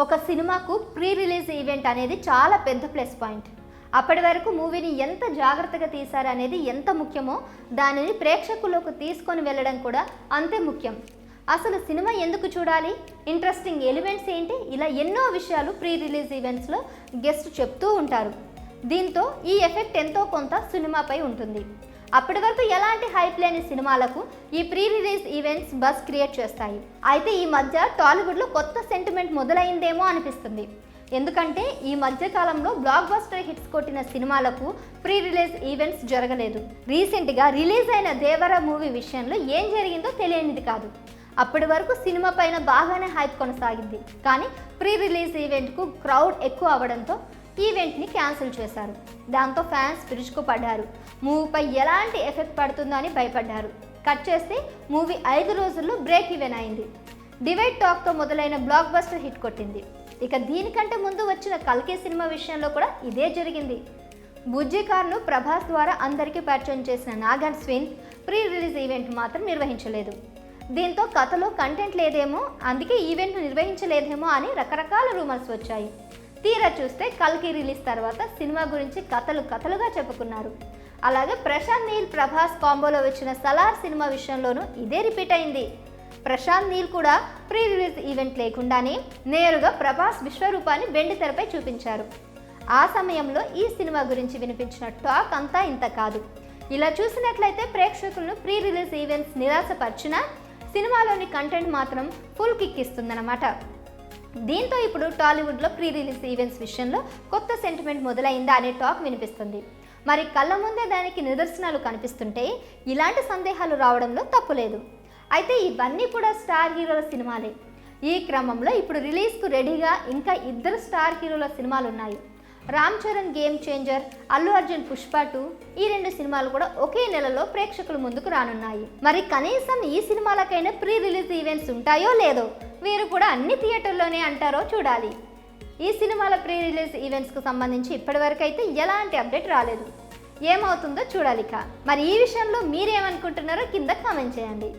ఒక సినిమాకు pre release event అనేది చాలా పెద్ద ప్లస్ పాయింట్. అప్పటి వరకు మూవీని ఎంత జాగ్రత్తగా తీశారనేది ఎంత ముఖ్యమో దానిని ప్రేక్షకుల్లోకి తీసుకొని వెళ్ళడం కూడా అంతే ముఖ్యం. అసలు సినిమా ఎందుకు చూడాలి, ఇంట్రెస్టింగ్ ఎలిమెంట్స్ ఏంటి, ఇలా ఎన్నో విషయాలు ప్రీ రిలీజ్ ఈవెంట్స్లో గెస్ట్ చెప్తూ ఉంటారు. దీంతో ఈ ఎఫెక్ట్ ఎంతో కొంత సినిమాపై ఉంటుంది. అప్పటి వరకు ఎలాంటి హైప్ లేని సినిమాలకు ఈ pre release events buzz create చేస్తాయి. అయితే ఈ మధ్య టాలీవుడ్లో కొత్త సెంటిమెంట్ మొదలైందేమో అనిపిస్తుంది. ఎందుకంటే ఈ మధ్య కాలంలో బ్లాక్ బస్టర్ హిట్స్ కొట్టిన సినిమాలకు ప్రీ రిలీజ్ ఈవెంట్స్ జరగలేదు. రీసెంట్గా రిలీజ్ అయిన దేవర మూవీ విషయంలో ఏం జరిగిందో తెలియనిది కాదు. అప్పటి వరకు సినిమా పైన బాగానే హైప్ కొనసాగింది. కానీ ప్రీ రిలీజ్ ఈవెంట్కు క్రౌడ్ ఎక్కువ అవడంతో ఈవెంట్ని క్యాన్సిల్ చేశారు. దాంతో ఫ్యాన్స్ విరుచుకుపడ్డారు. మూవీపై ఎలాంటి ఎఫెక్ట్ పడుతుందో అని భయపడ్డారు. కట్ చేస్తే మూవీ 5 రోజుల్లో బ్రేక్ ఈవెన్ అయింది. డివైడ్ టాక్తో మొదలైన బ్లాక్ బస్టర్ హిట్ కొట్టింది. ఇక దీనికంటే ముందు వచ్చిన కల్కి సినిమా విషయంలో కూడా ఇదే జరిగింది. బుజ్జి కార్ను ప్రభాస్ ద్వారా అందరికీ పరిచయం చేసిన Nag Ashwin pre release event మాత్రం నిర్వహించలేదు. దీంతో కథలో కంటెంట్ లేదేమో, అందుకే ఈవెంట్ను నిర్వహించలేదేమో అని రకరకాల రూమర్స్ వచ్చాయి. తీరా చూస్తే కల్కి రిలీజ్ తర్వాత సినిమా గురించి కథలుగా చెప్పుకున్నారు. అలాగే ప్రశాంత్ నీల్ ప్రభాస్ కాంబోలో వచ్చిన సలార్ సినిమా విషయంలోనూ ఇదే రిపీట్ అయింది. ప్రశాంత్ నీల్ కూడా ప్రీ రిలీజ్ ఈవెంట్ లేకుండానే నేరుగా ప్రభాస్ విశ్వరూపాన్ని వెండి తెరపై చూపించారు. ఆ సమయంలో ఈ సినిమా గురించి వినిపించిన టాక్ అంతా ఇంత కాదు. ఇలా చూసినట్లయితే ప్రేక్షకులను ప్రీ రిలీజ్ ఈవెంట్స్ నిరాశపరిచినా సినిమాలోని కంటెంట్ మాత్రం ఫుల్ కిక్ ఇస్తుందన్నమాట. దీంతో ఇప్పుడు టాలీవుడ్లో ప్రీ రిలీజ్ ఈవెంట్స్ విషయంలో కొత్త సెంటిమెంట్ మొదలైందా అనే టాక్ వినిపిస్తుంది. మరి కళ్ళ ముందే దానికి నిదర్శనాలు కనిపిస్తుంటే ఇలాంటి సందేహాలు రావడంలో తప్పులేదు. అయితే ఇవన్నీ కూడా స్టార్ హీరోల సినిమాలే. ఈ క్రమంలో ఇప్పుడు రిలీజ్కు రెడీగా ఇంకా 2 స్టార్ హీరోల సినిమాలు ఉన్నాయి. రామ్ చరణ్ గేమ్ చేంజర్, అల్లు అర్జున్ పుష్ప 2, ఈ 2 సినిమాలు కూడా ఒకే నెలలో ప్రేక్షకుల ముందుకు రానున్నాయి. మరి కనీసం ఈ సినిమాలకైనా ప్రీ రిలీజ్ ఈవెంట్స్ ఉంటాయో లేదో, వీరు కూడా అన్ని థియేటర్లోనే అంటారో చూడాలి. ఈ సినిమాల ప్రీ రిలీజ్ ఈవెంట్స్కు సంబంధించి ఇప్పటివరకు అయితే ఎలాంటి అప్డేట్ రాలేదు. ఏమవుతుందో చూడాలిక. మరి ఈ విషయంలో మీరేమనుకుంటున్నారో కింద కామెంట్ చేయండి.